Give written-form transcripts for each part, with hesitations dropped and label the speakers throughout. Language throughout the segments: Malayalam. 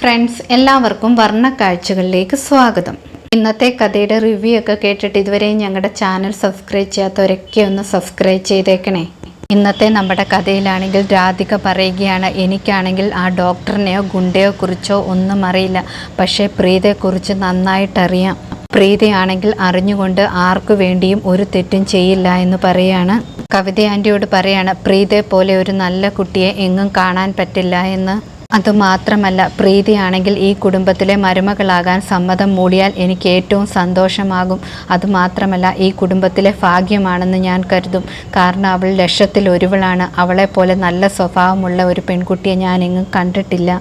Speaker 1: ഫ്രണ്ട്സ്, എല്ലാവർക്കും വർണ്ണക്കാഴ്ചകളിലേക്ക് സ്വാഗതം. ഇന്നത്തെ കഥയുടെ റിവ്യൂ ഒക്കെ കേട്ടിട്ട് ഇതുവരെയും ഞങ്ങളുടെ ചാനൽ സബ്സ്ക്രൈബ് ചെയ്യാത്തവരൊക്കെ ഒന്ന് സബ്സ്ക്രൈബ് ചെയ്തേക്കണേ. ഇന്നത്തെ നമ്മുടെ കഥയിലാണെങ്കിൽ രാധിക പറയുകയാണ്, എനിക്കാണെങ്കിൽ ആ ഡോക്ടറിനെയോ ഗുണ്ടയോ കുറിച്ചോ ഒന്നും അറിയില്ല, പക്ഷേ പ്രീതയെക്കുറിച്ച് നന്നായിട്ടറിയാം. പ്രീതയാണെങ്കിൽ അറിഞ്ഞുകൊണ്ട് ആർക്കു വേണ്ടിയും ഒരു തെറ്റും ചെയ്യില്ല എന്ന് പറയാണ്. കവിത ആൻറ്റിയോട് പറയാണ്, പ്രീതയെ പോലെ ഒരു നല്ല കുട്ടിയെ എങ്ങും കാണാൻ പറ്റില്ല എന്ന്. അതുമാത്രമല്ല, പ്രീതിയാണെങ്കിൽ ഈ കുടുംബത്തിലെ മരുമകളാകാൻ സമ്മതം മൂളിയാൽ എനിക്ക് ഏറ്റവും സന്തോഷമാകും. അതുമാത്രമല്ല, ഈ കുടുംബത്തിലെ ഭാഗ്യമാണെന്ന് ഞാൻ കരുതും. കാരണം അവൾ ലക്ഷത്തിലൊരുവളാണ്. അവളെപ്പോലെ നല്ല സ്വഭാവമുള്ള ഒരു പെൺകുട്ടിയെ ഞാൻ എങ്ങും കണ്ടിട്ടില്ല.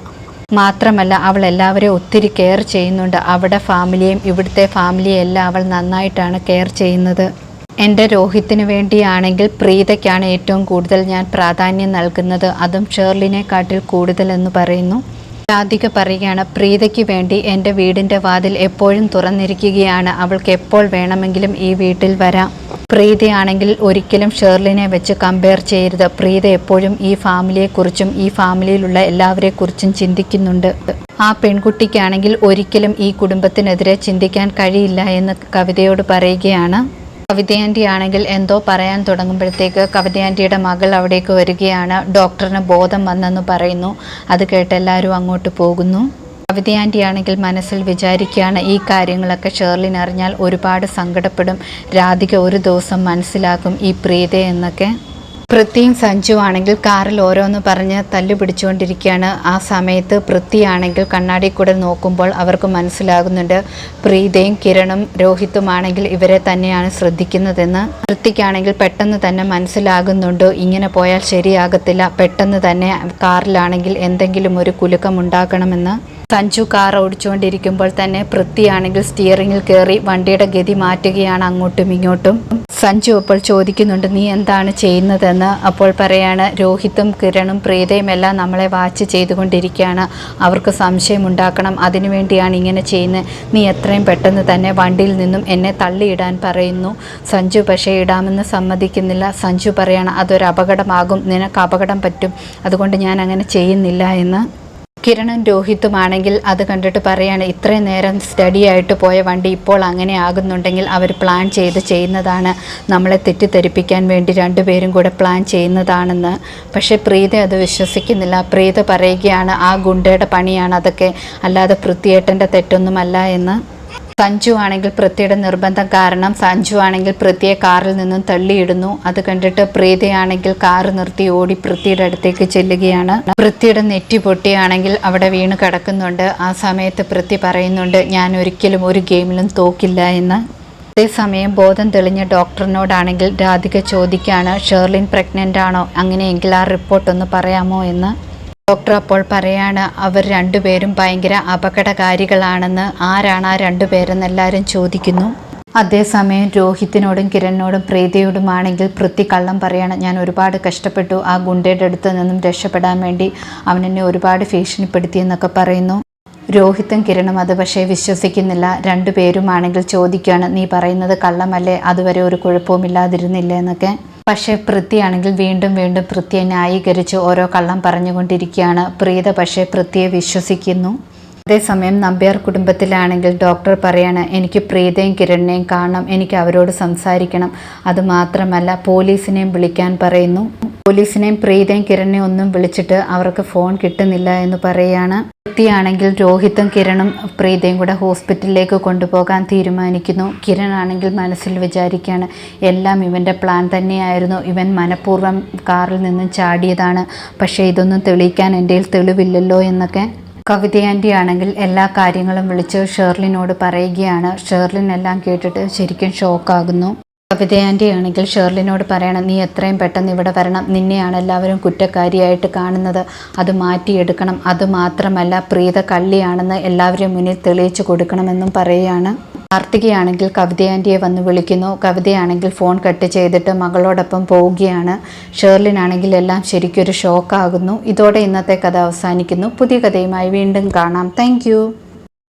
Speaker 1: മാത്രമല്ല, അവൾ എല്ലാവരെയും ഒത്തിരി കെയർ ചെയ്യുന്നുണ്ട്. അവിടെ ഫാമിലിയെയും ഇവിടുത്തെ ഫാമിലിയെയും എല്ലാം അവൾ നന്നായിട്ടാണ് കെയർ ചെയ്യുന്നത്. എൻ്റെ രോഹിത്തിന് വേണ്ടിയാണെങ്കിൽ പ്രീതയ്ക്കാണ് ഏറ്റവും കൂടുതൽ ഞാൻ പ്രാധാന്യം നൽകുന്നത്, അതും ഷേർലിനെക്കാട്ടിൽ കൂടുതലെന്ന് പറയുന്നു. രാധിക പറയുകയാണ്, പ്രീതയ്ക്ക് വേണ്ടി എൻ്റെ വീടിൻ്റെ വാതിൽ എപ്പോഴും തുറന്നിരിക്കുകയാണ്. അവൾക്ക് എപ്പോൾ വേണമെങ്കിലും ഈ വീട്ടിൽ വരാം. പ്രീതയാണെങ്കിൽ ഒരിക്കലും ഷേർലിനെ വെച്ച് കമ്പയർ ചെയ്യരുത്. പ്രീത എപ്പോഴും ഈ ഫാമിലിയെക്കുറിച്ചും ഈ ഫാമിലിയിലുള്ള എല്ലാവരെക്കുറിച്ചും ചിന്തിക്കുന്നുണ്ട്. ആ പെൺകുട്ടിക്കാണെങ്കിൽ ഒരിക്കലും ഈ കുടുംബത്തിനെതിരെ ചിന്തിക്കാൻ കഴിയില്ല എന്ന് കവിതയോട് പറയുകയാണ്. കവിത ആൻറ്റി ആണെങ്കിൽ എന്തോ പറയാൻ തുടങ്ങുമ്പോഴത്തേക്ക് കവിത ആൻറ്റിയുടെ മകൾ അവിടേക്ക് വരികയാണ്. ഡോക്ടറിന് ബോധം വന്നെന്ന് പറയുന്നു. അത് കേട്ട് എല്ലാവരും അങ്ങോട്ട് പോകുന്നു. കവിത ആൻറ്റി ആണെങ്കിൽ മനസ്സിൽ വിചാരിക്കുകയാണ്, ഈ കാര്യങ്ങളൊക്കെ ഷേർലിൻ അറിഞ്ഞാൽ ഒരുപാട് സങ്കടപ്പെടും. രാധിക ഒരു ദിവസം മനസ്സിലാക്കും ഈ പ്രീത എന്നൊക്കെ. പൃഥ്വിയും സഞ്ജു ആണെങ്കിൽ കാറിൽ ഓരോന്ന് പറഞ്ഞ് തല്ലു പിടിച്ചുകൊണ്ടിരിക്കുകയാണ്. ആ സമയത്ത് പൃഥ്വിയാണെങ്കിൽ കണ്ണാടി കൂടെ നോക്കുമ്പോൾ അവർക്ക് മനസ്സിലാകുന്നുണ്ട് പ്രീതയും കിരണും രോഹിത്തുമാണെങ്കിൽ ഇവരെ തന്നെയാണ് ശ്രദ്ധിക്കുന്നതെന്ന്. പൃഥ്വിക്കാണെങ്കിൽ പെട്ടെന്ന് തന്നെ മനസ്സിലാകുന്നുണ്ട് ഇങ്ങനെ പോയാൽ ശരിയാകത്തില്ല. പെട്ടെന്ന് തന്നെ കാറിലാണെങ്കിൽ എന്തെങ്കിലും ഒരു കുലുക്കം ഉണ്ടാക്കണമെന്ന്. സഞ്ജു കാർ ഓടിച്ചുകൊണ്ടിരിക്കുമ്പോൾ തന്നെ പൃഥ്വിയാണെങ്കിൽ സ്റ്റിയറിങ്ങിൽ കയറി വണ്ടിയുടെ ഗതി മാറ്റുകയാണ് അങ്ങോട്ടും ഇങ്ങോട്ടും. സഞ്ജു അപ്പോൾ ചോദിക്കുന്നുണ്ട്, നീ എന്താണ് ചെയ്യുന്നതെന്ന്. അപ്പോൾ പറയാണ്, രോഹിത്തും കിരണും പ്രീതയും എല്ലാം നമ്മളെ വാച്ച് ചെയ്തുകൊണ്ടിരിക്കുകയാണ്. അവർക്ക് സംശയം ഉണ്ടാക്കണം, അതിനുവേണ്ടിയാണ് ഇങ്ങനെ ചെയ്യുന്നത്. നീ എത്രയും പെട്ടെന്ന് തന്നെ വണ്ടിയിൽ നിന്നും എന്നെ തള്ളിയിടാൻ പറയുന്നു. സഞ്ജു പക്ഷേ ഇടാമെന്ന് സമ്മതിക്കുന്നില്ല. സഞ്ജു പറയാണ്, അതൊരു അപകടമാകും, നിനക്ക് അപകടം പറ്റും, അതുകൊണ്ട് ഞാൻ അങ്ങനെ ചെയ്യുന്നില്ല എന്ന്. കിരണും രോഹിത്തുമാണെങ്കിൽ അത് കണ്ടിട്ട് പറയാണ്, ഇത്രയും നേരം സ്റ്റഡി ആയിട്ട് പോയ വണ്ടി ഇപ്പോൾ അങ്ങനെ ആകുന്നുണ്ടെങ്കിൽ അവർ പ്ലാൻ ചെയ്ത് ചെയ്യുന്നതാണ്, നമ്മളെ തെറ്റിദ്ധരിപ്പിക്കാൻ വേണ്ടി രണ്ടുപേരും കൂടെ പ്ലാൻ ചെയ്യുന്നതാണെന്ന്. പക്ഷേ പ്രീത അത് വിശ്വസിക്കുന്നില്ല. പ്രീത പറയുകയാണ്, ആ ഗുണ്ടയുടെ പണിയാണ് അതൊക്കെ, അല്ലാതെ പൃഥ്വിയേട്ടൻ്റെ തെറ്റൊന്നുമല്ല എന്ന്. സഞ്ജു ആണെങ്കിൽ പൃഥ്വിയുടെ നിർബന്ധം കാരണം സഞ്ജു ആണെങ്കിൽ പൃഥ്വിയെ കാറിൽ നിന്നും തള്ളിയിടുന്നു. അത് കണ്ടിട്ട് പ്രീതയാണെങ്കിൽ കാറ് നിർത്തി ഓടി പൃഥ്വിയുടെ അടുത്തേക്ക് ചെല്ലുകയാണ്. പൃഥ്വിയുടെ നെറ്റി പൊട്ടിയാണെങ്കിൽ അവിടെ വീണ് കിടക്കുന്നുണ്ട്. ആ സമയത്ത് പൃഥ്വി പറയുന്നുണ്ട്, ഞാൻ ഒരിക്കലും ഒരു ഗെയിമിലും തോക്കില്ല എന്ന്. അതേസമയം ബോധം തെളിഞ്ഞ ഡോക്ടറിനോടാണെങ്കിൽ രാധിക ചോദിക്കുകയാണ്, ഷേർലിൻ പ്രഗ്നൻ്റ് ആണോ, അങ്ങനെയെങ്കിൽ ആ റിപ്പോർട്ടൊന്ന് പറയാമോ എന്ന്. ഡോക്ടർ അപ്പോൾ പറയാണ്, അവർ രണ്ടുപേരും ഭയങ്കര അപകടകാരികളാണെന്ന്. ആരാണ് ആ രണ്ടുപേരെന്ന് എല്ലാവരും ചോദിക്കുന്നു. അതേസമയം രോഹിത്തിനോടും കിരണിനോടും പ്രീതയോടുമാണെങ്കിൽ പൃഥ്വി കള്ളം പറയാണ്, ഞാൻ ഒരുപാട് കഷ്ടപ്പെട്ടു ആ ഗുണ്ടയുടെ അടുത്ത് നിന്നും രക്ഷപ്പെടാൻ വേണ്ടി, അവനെന്നെ ഒരുപാട് ഭീഷണിപ്പെടുത്തിയെന്നൊക്കെ പറയുന്നു. രോഹിത്തും കിരണും അത് പക്ഷേ വിശ്വസിക്കുന്നില്ല. രണ്ടുപേരുമാണെങ്കിൽ ചോദിക്കുകയാണ്, നീ പറയുന്നത് കള്ളമല്ലേ, അതുവരെ ഒരു കുഴപ്പവുമില്ലാതിരുന്നില്ലേ എന്നൊക്കെ. പക്ഷേ പൃഥ്വിയാണെങ്കിൽ വീണ്ടും വീണ്ടും പൃഥ്വിയെ ന്യായീകരിച്ച് ഓരോ കള്ളം പറഞ്ഞുകൊണ്ടിരിക്കുകയാണ്. പ്രീത പക്ഷേ പൃഥ്വിയെ വിശ്വസിക്കുന്നു. അതേസമയം നമ്പ്യാർ കുടുംബത്തിലാണെങ്കിൽ ഡോക്ടർ പറയാണ്, എനിക്ക് പ്രീതയും കിരണിനെയും കാണണം, എനിക്ക് അവരോട് സംസാരിക്കണം. അതുമാത്രമല്ല പോലീസിനെയും വിളിക്കാൻ പറയുന്നു. പോലീസിനെയും പ്രീതയും കിരണിനെയും ഒന്നും വിളിച്ചിട്ട് അവർക്ക് ഫോൺ കിട്ടുന്നില്ല എന്ന് പറയുകയാണ്. പൃഥ്വിയാണെങ്കിൽ രോഹിത്തും കിരണും പ്രീതയും കൂടെ ഹോസ്പിറ്റലിലേക്ക് കൊണ്ടുപോകാൻ തീരുമാനിക്കുന്നു. കിരൺ ആണെങ്കിൽ മനസ്സിൽ വിചാരിക്കുകയാണ്, എല്ലാം ഇവൻ്റെ പ്ലാൻ തന്നെയായിരുന്നു, ഇവൻ മനഃപൂർവ്വം കാറിൽ നിന്നും ചാടിയതാണ്, പക്ഷേ ഇതൊന്നും തെളിയിക്കാൻ എൻ്റെ തെളിവില്ലല്ലോ എന്നൊക്കെ. കവിത ആൻറ്റി ആണെങ്കിൽ എല്ലാ കാര്യങ്ങളും വിളിച്ച് ഷേർലിനോട് പറയുകയാണ്. ഷേർലിൻ എല്ലാം കേട്ടിട്ട് ശരിക്കും ഷോക്കാകുന്നു. കവിത ആൻറ്റി ആണെങ്കിൽ ഷേർലിനോട് പറയണം, നീ എത്രയും പെട്ടെന്ന് ഇവിടെ വരണം, നിന്നെയാണ് എല്ലാവരും കുറ്റക്കാരിയായിട്ട് കാണുന്നത്, അത് മാറ്റിയെടുക്കണം. അതുമാത്രമല്ല പ്രീത കള്ളിയാണെന്ന് എല്ലാവരും മുന്നിൽ തെളിയിച്ചു കൊടുക്കണമെന്നും പറയുകയാണ്. കാർത്തികയാണെങ്കിൽ കവിത ആൻറ്റിയെ വന്ന് വിളിക്കുന്നു. കവിതയാണെങ്കിൽ ഫോൺ കട്ട് ചെയ്തിട്ട് മകളോടൊപ്പം പോവുകയാണ്. ഷേർലിനാണെങ്കിൽ എല്ലാം ശരിക്കൊരു ഷോക്കാകുന്നു. ഇതോടെ ഇന്നത്തെ കഥ അവസാനിക്കുന്നു. പുതിയ കഥയുമായി വീണ്ടും കാണാം. താങ്ക്